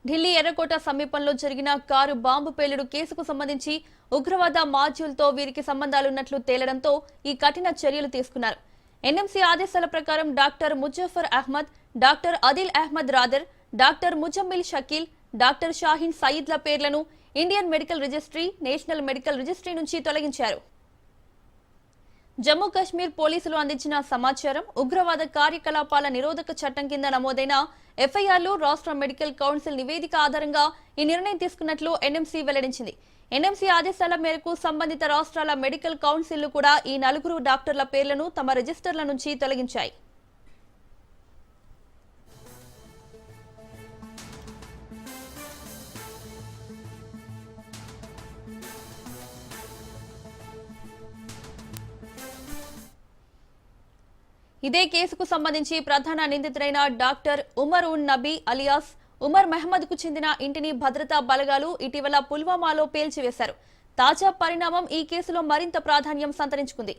ఢిల్లీ ఎర్రకోట సమీపంలో జరిగిన కారు బాంబు పేలుడు కేసుకు సంబంధించి ఉగ్రవాద మాడ్యూల్తో వీరికి సంబంధాలున్నట్లు తేలడంతో ఈ కఠిన చర్యలు తీసుకున్నారు. ఎన్ఎంసీ ఆదేశాల ప్రకారం doctor Muzaffar Ahmad, doctor Adil Ahmad Rather, doctor Muzammil Shakeel, doctor Shaheen సయీద్ల పేర్లను Indian medical registry, national medical registry నుంచి తొలగించారు. జమ్మూ కాశ్మీర్ పోలీసులు అందించిన సమాచారం, ఉగ్రవాద కార్యకలాపాల నిరోధక చట్టం కింద నమోదైన ఎఫ్ఐఆర్లు, రాష్ట్ర మెడికల్ కౌన్సిల్ నివేదిక ఆధారంగా ఈ నిర్ణయం తీసుకున్నట్లు ఎన్ఎంసీ వెల్లడించింది. ఎన్ఎంసీ ఆదేశాల మేరకు సంబంధిత రాష్ట్రాల మెడికల్ కౌన్సిల్లు కూడా ఈ 4 డాక్టర్ల పేర్లను తమ రిజిస్టర్ల నుంచి తొలగించాయి. ఇదే కేసుకు సంబంధించి ప్రధాన నిందితుడైన డాక్టర్ ఉమర్ ఉన్ నబీ అలియాస్ ఉమర్ మహమ్మద్ కు చెందిన ఇంటిని భద్రతా బలగాలు ఇటీవల పుల్వామాలో పేల్చివేశారు. తాజా పరిణామం ఈ కేసులో మరింత ప్రాధాన్యం సంతరించుకుంది.